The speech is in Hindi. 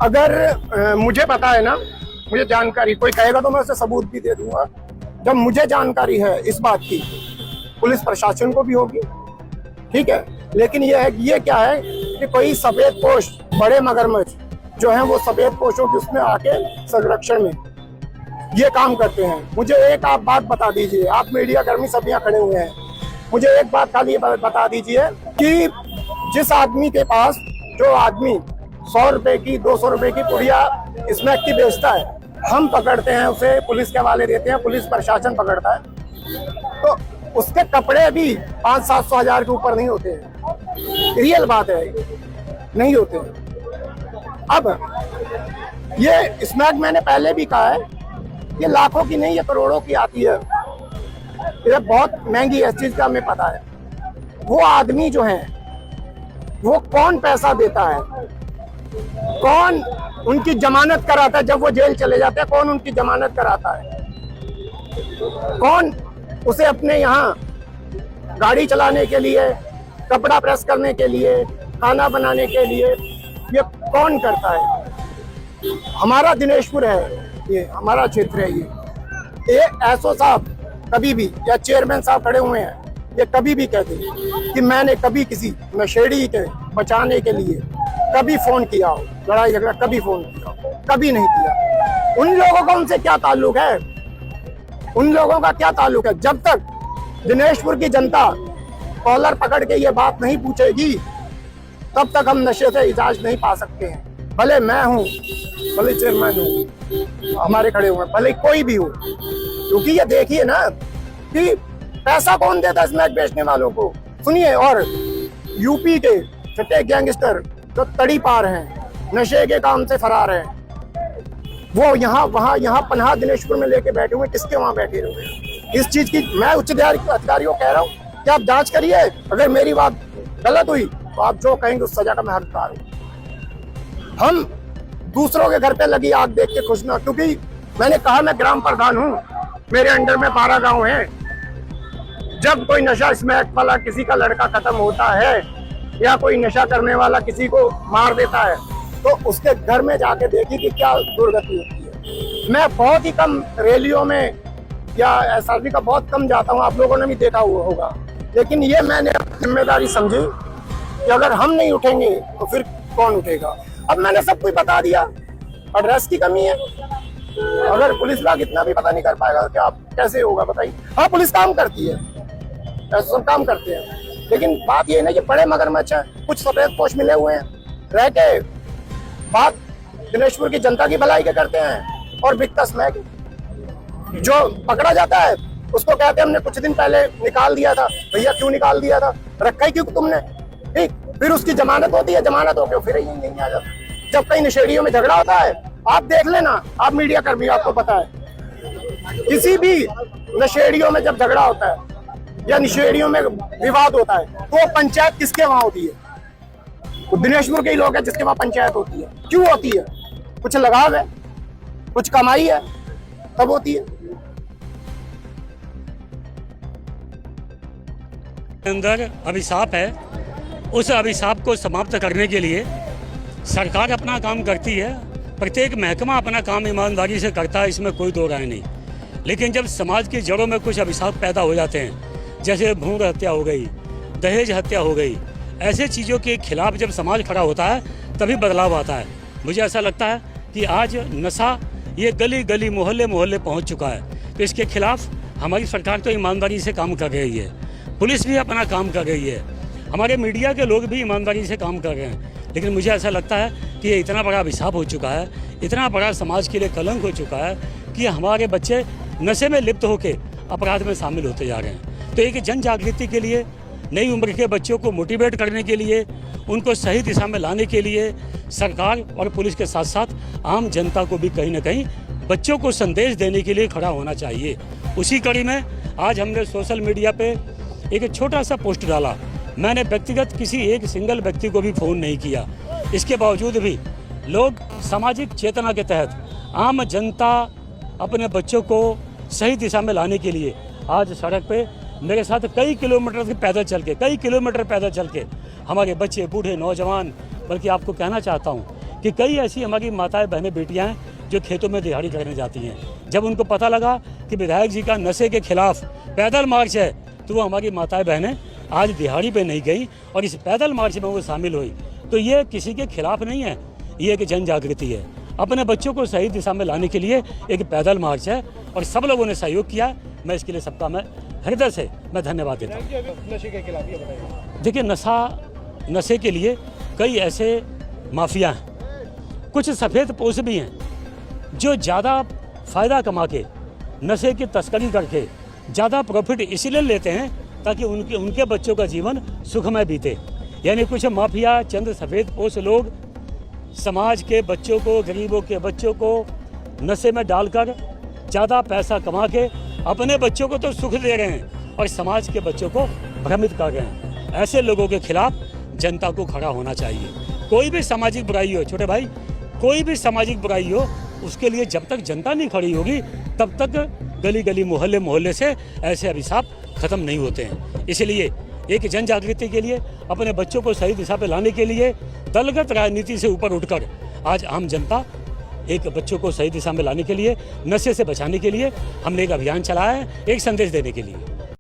अगर मुझे पता है ना, मुझे जानकारी, कोई कहेगा तो मैं उसे सबूत भी दे दूंगा। जब मुझे जानकारी है इस बात की, पुलिस प्रशासन को भी होगी, ठीक है। लेकिन ये क्या है कि कोई सफेद पोश बड़े मगरमच्छ जो हैं वो सफेद पोशों की उसमें आके संरक्षण में ये काम करते हैं। मुझे एक आप बात बता दीजिए, आप मीडिया कर्मी सब यहाँ खड़े हुए हैं, मुझे एक बात खाली बता दीजिए कि जिस आदमी के पास, जो आदमी 100 रुपए की 200 रुपए की पुड़िया स्मैक की बेचता है, हम पकड़ते हैं उसे, पुलिस के हवाले देते हैं, पुलिस प्रशासन पकड़ता है, तो उसके कपड़े भी 500-700 हजार के ऊपर नहीं होते हैं। रियल बात है, नहीं होते हैं। अब ये स्मैक मैंने पहले भी कहा है, ये लाखों की नहीं, ये करोड़ों की आती है, ये बहुत महंगी है, इस चीज का हमें पता है। वो आदमी जो है वो कौन पैसा देता है, कौन उनकी जमानत कराता है, जब वो जेल चले जाते हैं कौन उनकी जमानत कराता है, कौन उसे अपने यहाँ गाड़ी चलाने के लिए, कपड़ा प्रेस करने के लिए, खाना बनाने के लिए, ये कौन करता है? हमारा दिनेशपुर है, ये हमारा क्षेत्र है। ये एसओ साहब कभी भी, या चेयरमैन साहब खड़े हुए हैं, ये कभी भी कहते कि मैंने कभी किसी नशेड़ी के बचाने के लिए कभी फोन किया हो, लड़ाई झगड़ा कभी फोन किया हो, कभी नहीं किया। उन लोगों का उनसे क्या ताल्लुक है? उन लोगों का क्या ताल्लुक है? जब तक दिनेशपुर की जनता कॉलर पकड़ के ये बात नहीं पूछेगी, तब तक हम नशे से इजाज़त नहीं पा सकते हैं। भले मैं हूँ, भले चेयरमैन हूँ, हमारे खड़े हुए, भले कोई भी हो, क्योंकि ये देखिए ना कि पैसा कौन देता है स्मैक बेचने वालों को। सुनिए, और यूपी के छठे गैंगस्टर जो तड़ी पार हैं, नशे के काम से फरार हैं, वो यहाँ वहाँ यहाँ पनाह दिनेशपुर में लेके बैठे हुए, किसके वहाँ बैठे हुए हैं? इस चीज की मैं उच्च अधिकारियों को कह रहा हूँ कि आप जांच करिए, अगर मेरी बात गलत हुई तो आप जो कहेंगे उस सजा का मैं हकदार हूँ। हम दूसरों के घर पे लगी आग देख के खुश ना, क्योंकि मैंने कहा मैं ग्राम प्रधान हूँ, मेरे अंडर में 12 गाँव हैं। जब कोई नशा स्मैक वाला किसी का लड़का खत्म होता है, या कोई नशा करने वाला किसी को मार देता है, तो उसके घर में जाके देखिए कि क्या दुर्गति होती है। मैं बहुत ही कम रैलियों में या एसआरपी का बहुत कम जाता हूँ, आप लोगों ने भी देखा हुआ होगा, लेकिन ये मैंने जिम्मेदारी समझी कि अगर हम नहीं उठेंगे तो फिर कौन उठेगा। अब मैंने सब कुछ बता दिया, एड्रेस की कमी है, अगर पुलिस वाला इतना भी पता नहीं कर पाएगा कि आप कैसे होगा बताइए। हाँ, पुलिस काम करती है, ऐसे सब काम करते हैं, लेकिन बात ये नहीं कि बड़े मगरमच्छ है, कुछ सफेद पोश मिले हुए हैं, रह के बात दिनेशपुर की जनता की भलाई के करते हैं। और बिकता स्मैक जो पकड़ा जाता है उसको कहते हैं हमने कुछ दिन पहले निकाल दिया था। भैया क्यों निकाल दिया था? रखा ही क्यों तुमने? ठीक, फिर उसकी जमानत होती है, जमानत होकर फिर यही आ जाता। जब कई नशेड़ियों में झगड़ा होता है, आप देख लेना, आप मीडिया कर्मी, आपको पता है, किसी भी नशेड़ियों में जब झगड़ा होता है या नशेड़ियों में विवाद होता है, तो पंचायत किसके वहां होती है? तो दिनेशपुर के ही लोग हैं जिसके वहां पंचायत होती है। क्यों होती है? कुछ लगाव है, कुछ कमाई है, तब होती है। अंदर अभिशाप है, उस अभिशाप को समाप्त करने के लिए सरकार अपना काम करती है, प्रत्येक महकमा अपना काम ईमानदारी से करता है, इसमें कोई दो राय नहीं। लेकिन जब समाज की जड़ों में कुछ अभिशाप पैदा हो जाते हैं, जैसे भ्रूण हत्या हो गई, दहेज हत्या हो गई, ऐसे चीज़ों के खिलाफ जब समाज खड़ा होता है तभी बदलाव आता है। मुझे ऐसा लगता है कि आज नशा ये गली गली मोहल्ले मोहल्ले पहुंच चुका है, तो इसके खिलाफ हमारी सरकार तो ईमानदारी से काम कर रही है, पुलिस भी अपना काम कर रही है, हमारे मीडिया के लोग भी ईमानदारी से काम कर रहे हैं। लेकिन मुझे ऐसा लगता है कि ये इतना बड़ा अभिशाप हो चुका है, इतना बड़ा समाज के लिए कलंक हो चुका है कि हमारे बच्चे नशे में लिप्त होकर अपराध में शामिल होते जा रहे हैं। तो एक जन जागृति के लिए, नई उम्र के बच्चों को मोटिवेट करने के लिए, उनको सही दिशा में लाने के लिए सरकार और पुलिस के साथ साथ आम जनता को भी कहीं ना कहीं बच्चों को संदेश देने के लिए खड़ा होना चाहिए। उसी कड़ी में आज हमने सोशल मीडिया पे एक छोटा सा पोस्ट डाला। मैंने व्यक्तिगत किसी एक सिंगल व्यक्ति को भी फ़ोन नहीं किया, इसके बावजूद भी लोग सामाजिक चेतना के तहत आम जनता अपने बच्चों को सही दिशा में लाने के लिए आज सड़क पे मेरे साथ कई किलोमीटर पैदल चल के हमारे बच्चे, बूढ़े, नौजवान, बल्कि आपको कहना चाहता हूँ कि कई ऐसी हमारी माताएं बहनें बेटियां हैं जो खेतों में दिहाड़ी करने जाती हैं। जब उनको पता लगा कि विधायक जी का नशे के खिलाफ पैदल मार्च है, तो वो हमारी माताएं बहनें आज दिहाड़ी पे नहीं गई और इस पैदल मार्च में वो शामिल हुई। तो ये किसी के खिलाफ नहीं है, ये एक जन जागृति है। अपने बच्चों को सही दिशा में लाने के लिए एक पैदल मार्च है और सब लोगों ने सहयोग किया। मैं इसके लिए सबका मैं हृदय से मैं धन्यवाद देता हूँ। नशे के खिलाफ ये बताइए। देखिए, नशे के लिए कई ऐसे माफिया हैं, कुछ सफ़ेद पोश भी हैं जो ज़्यादा फ़ायदा कमा के नशे की तस्करी करके ज़्यादा प्रॉफिट इसीलिए लेते हैं ताकि उनके बच्चों का जीवन सुखमय बीते। यानी कुछ माफिया, चंद सफ़ेद पोश लोग समाज के बच्चों को, गरीबों के बच्चों को नशे में डालकर ज़्यादा पैसा कमा के अपने बच्चों को तो सुख दे रहे हैं और समाज के बच्चों को भ्रमित कर रहे हैं। ऐसे लोगों के खिलाफ जनता को खड़ा होना चाहिए। कोई भी सामाजिक बुराई हो, छोटे भाई, कोई भी सामाजिक बुराई हो, उसके लिए जब तक जनता नहीं खड़ी होगी तब तक गली गली, मोहल्ले मोहल्ले से ऐसे अभिशाप खत्म नहीं होते हैं। इसलिए एक जन जागृति के लिए, अपने बच्चों को सही दिशा पे लाने के लिए, दलगत राजनीति से ऊपर उठकर आज आम जनता एक बच्चों को सही दिशा में लाने के लिए, नशे से बचाने के लिए हमने एक अभियान चलाया है, एक संदेश देने के लिए।